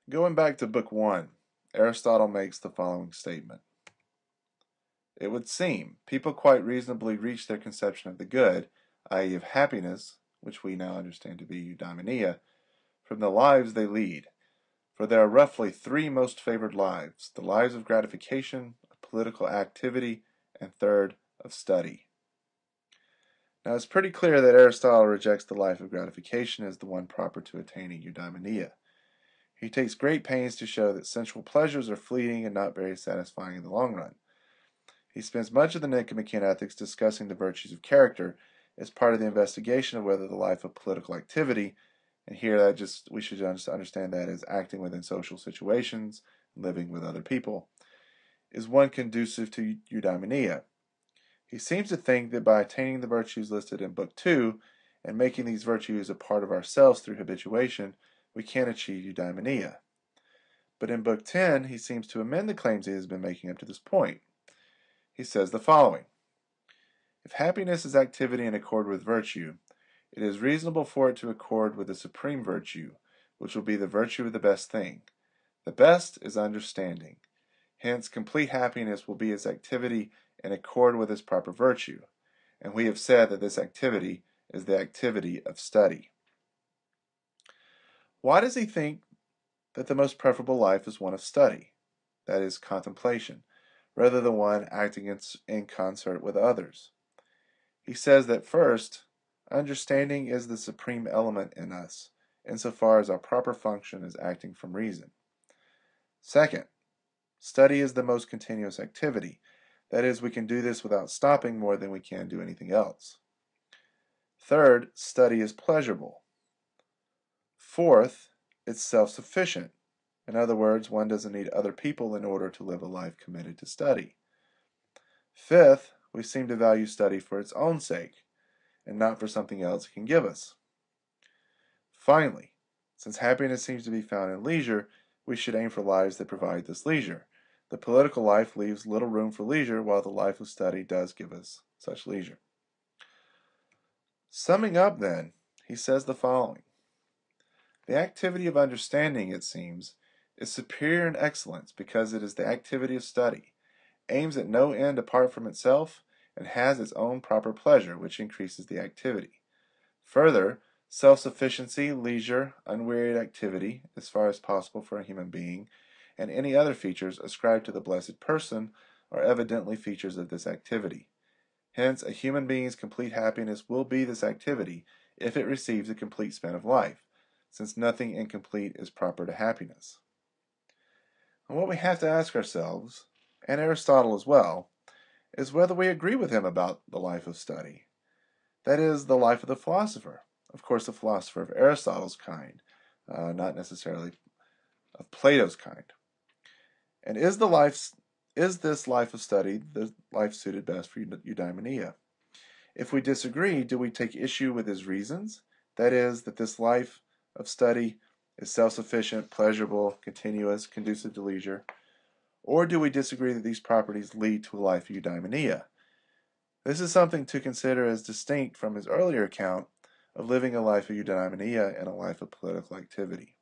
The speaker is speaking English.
Going back to Book 1, Aristotle makes the following statement. It would seem people quite reasonably reach their conception of the good, i.e. of happiness, which we now understand to be eudaimonia, from the lives they lead. For there are roughly three most favored lives: the lives of gratification, of political activity, and third, of study. Now it's pretty clear that Aristotle rejects the life of gratification as the one proper to attaining eudaimonia. He takes great pains to show that sensual pleasures are fleeting and not very satisfying in the long run. He spends much of the Nicomachean Ethics discussing the virtues of character as part of the investigation of whether the life of political activity, and here we should understand that as acting within social situations, living with other people, is one conducive to eudaimonia. He seems to think that by attaining the virtues listed in Book 2 and making these virtues a part of ourselves through habituation, we can achieve eudaimonia. But in Book 10, he seems to amend the claims he has been making up to this point. He says the following: if happiness is activity in accord with virtue, it is reasonable for it to accord with the supreme virtue, which will be the virtue of the best thing. The best is understanding. Hence, complete happiness will be its activity in accord with its proper virtue, and we have said that this activity is the activity of study. Why does he think that the most preferable life is one of study, that is, contemplation, rather than one acting in concert with others? He says that first, understanding is the supreme element in us, insofar as our proper function is acting from reason. Second, study is the most continuous activity, that is, we can do this without stopping more than we can do anything else. Third, study is pleasurable. Fourth, it's self-sufficient. In other words, one doesn't need other people in order to live a life committed to study. Fifth, we seem to value study for its own sake, and not for something else it can give us. Finally, since happiness seems to be found in leisure, we should aim for lives that provide this leisure. The political life leaves little room for leisure, while the life of study does give us such leisure. Summing up, then, he says the following: the activity of understanding, it seems, is superior in excellence because it is the activity of study, aims at no end apart from itself, and has its own proper pleasure, which increases the activity. Further, self-sufficiency, leisure, unwearied activity, as far as possible for a human being, and any other features ascribed to the Blessed Person are evidently features of this activity. Hence, a human being's complete happiness will be this activity if it receives a complete span of life, since nothing incomplete is proper to happiness. And what we have to ask ourselves, and Aristotle as well, is whether we agree with him about the life of study. That is, the life of the philosopher. Of course, the philosopher of Aristotle's kind, not necessarily of Plato's kind. And is this life of study the life suited best for eudaimonia? If we disagree, do we take issue with his reasons? That is, that this life of study is self-sufficient, pleasurable, continuous, conducive to leisure? Or do we disagree that these properties lead to a life of eudaimonia? This is something to consider as distinct from his earlier account of living a life of eudaimonia and a life of political activity.